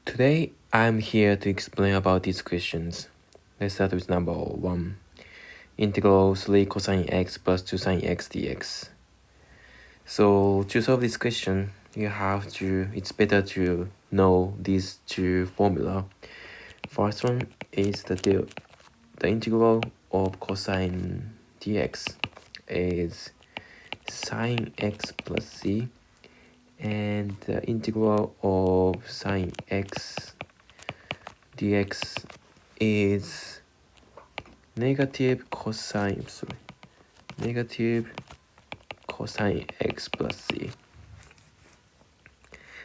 Today, I'm here to explain about these questions. Let's start with number 1. Integral 3 cosine x plus 2 sine x dx. So to solve this question, it's better to know these two formula. First one is the integral of cosine dx is sine x plus c, and the integral of sine x dx is negative cosine x plus c.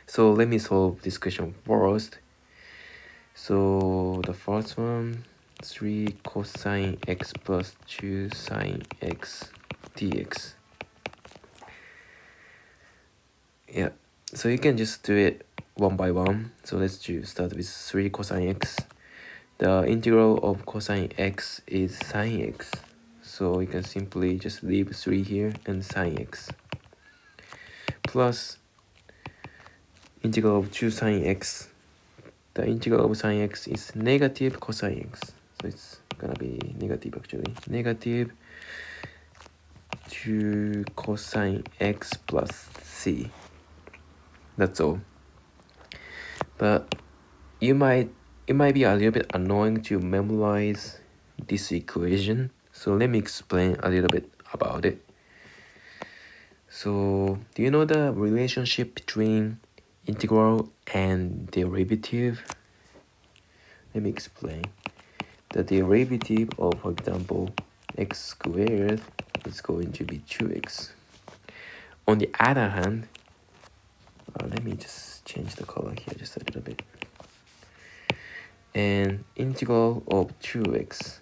So let me solve this question first. So the first one, 3 cosine x plus 2 sine x dx. Yeah, so you can just do it one by one. So let's start with 3 cosine x. The integral of cosine x is sine x. So you can simply just leave 3 here and sine x. Plus integral of 2 sine x. The integral of sine x is negative cosine x. So it's gonna be negative actually. Negative 2 cosine x plus c. That's all. But it might be a little bit annoying to memorize this equation. So let me explain a little bit about it. So do you know the relationship between integral and derivative? Let me explain. The derivative of, for example, x squared is going to be 2x. On the other hand, let me just change the color here just a little bit. And integral of 2x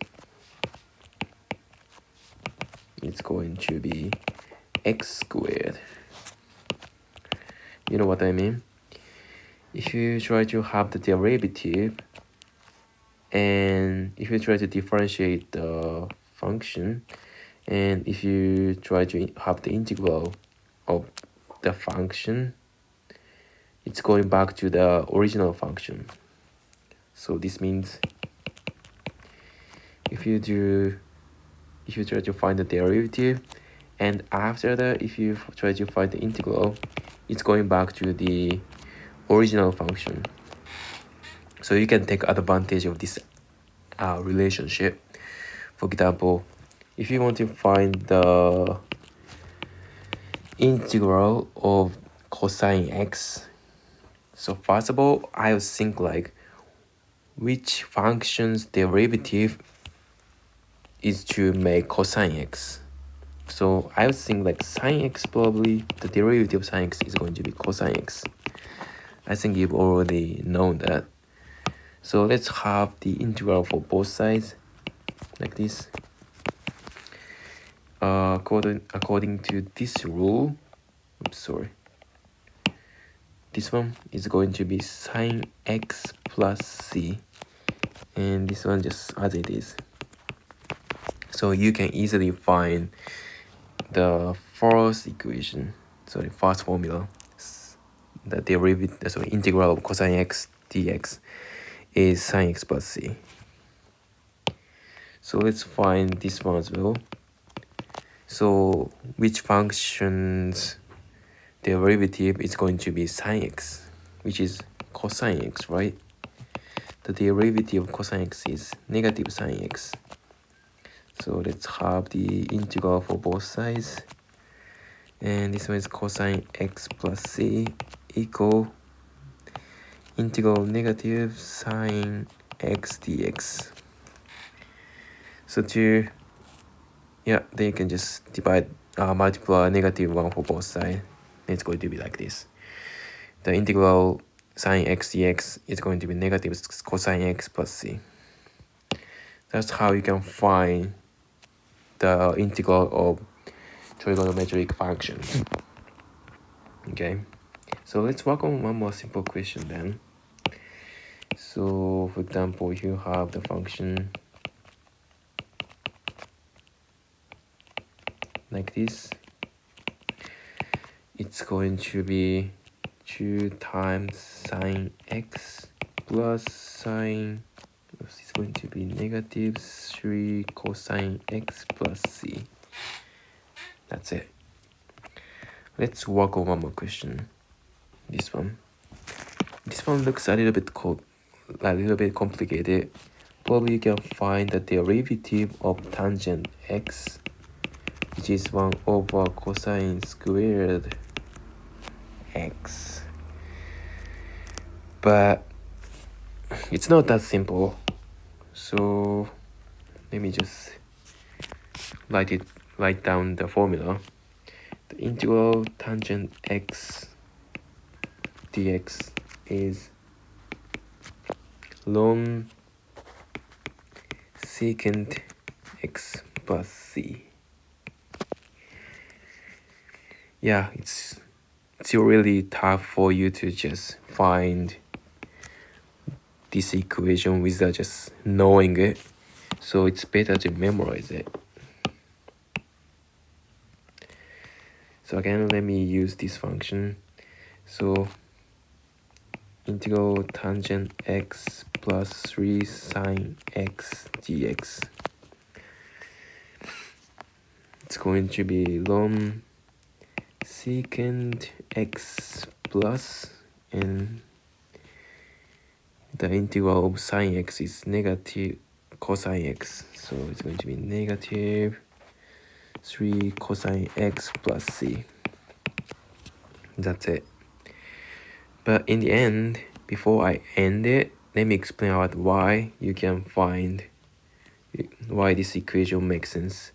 is going to be x squared. You know what I mean? If you try to have the derivative and if you try to differentiate the function, and if you try to have the integral of the function, it's going back to the original function. So this means if you try to find the derivative, and after that if you try to find the integral, it's going back to the original function. So you can take advantage of this relationship. For example, if you want to find the integral of cosine x, so first of all, I would think like which function's derivative is to make cosine x. So I would think like sine x, probably the derivative of sine x is going to be cosine x. I think you've already known that. So let's have the integral for both sides like this. According to this rule, this one is going to be sine x plus c, and this one just as it is. So you can easily find the first equation, the first formula, the derivative, integral of cosine x dx is sine x plus c. So let's find this one as well. So which function's derivative is going to be sine x, which is cosine x, right? The derivative of cosine x is negative sine x. So let's have the integral for both sides. And this one is cosine x plus c equal integral negative sine x dx. So then you can just multiply negative 1 for both sides. It's going to be like this. The integral sine x dx is going to be negative cosine x plus c. That's how you can find the integral of trigonometric functions. Okay, so let's work on one more simple question then. So for example, if you have the function like this, it's going to be 2 times sine x plus sine, it's going to be negative 3 cosine x plus c. That's it. Let's work on one more question. This one looks a little bit complicated. Probably you can find the derivative of tangent x, which is 1 over cosine squared x. But it's not that simple. So let me just write down the formula. The integral tangent x dx is ln secant x plus c. Yeah, it's really tough for you to just find this equation without just knowing it, so it's better to memorize it. So again, let me use this function. So integral tangent x plus 3 sine x dx, it's going to be ln secant x plus, and the integral of sine x is negative cosine x, so it's going to be negative 3 cosine x plus c. That's it. But in the end, before I end it, let me explain out why you can find why this equation makes sense.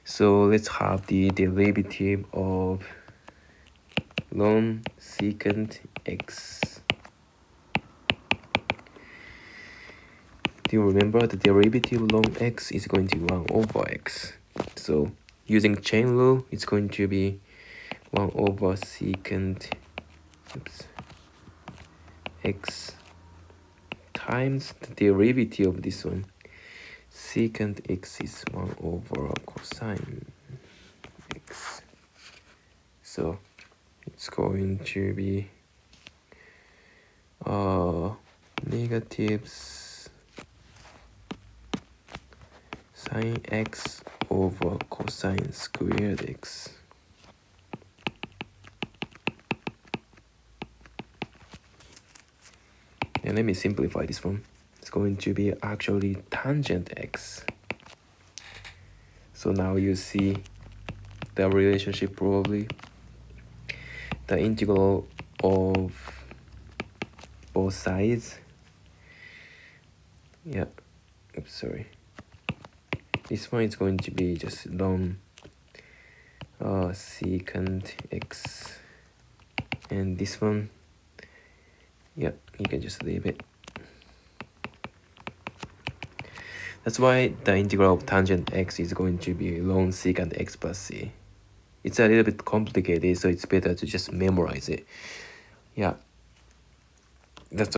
So let's have the derivative of ln secant x. Do you remember the derivative of ln x is going to be 1 over x? So using chain rule, it's going to be 1 over secant x times the derivative of this one. Secant x is 1 over cosine x. So it's going to be negatives sine x over cosine squared x. And let me simplify this one. It's going to be actually tangent x. So now you see the relationship probably. The integral of both sides. Yeah, oops, sorry. This one is going to be just ln secant x, and this one, yeah, you can just leave it. That's why the integral of tangent x is going to be ln secant x plus c. It's a little bit complicated, so it's better to just memorize it. Yeah, that's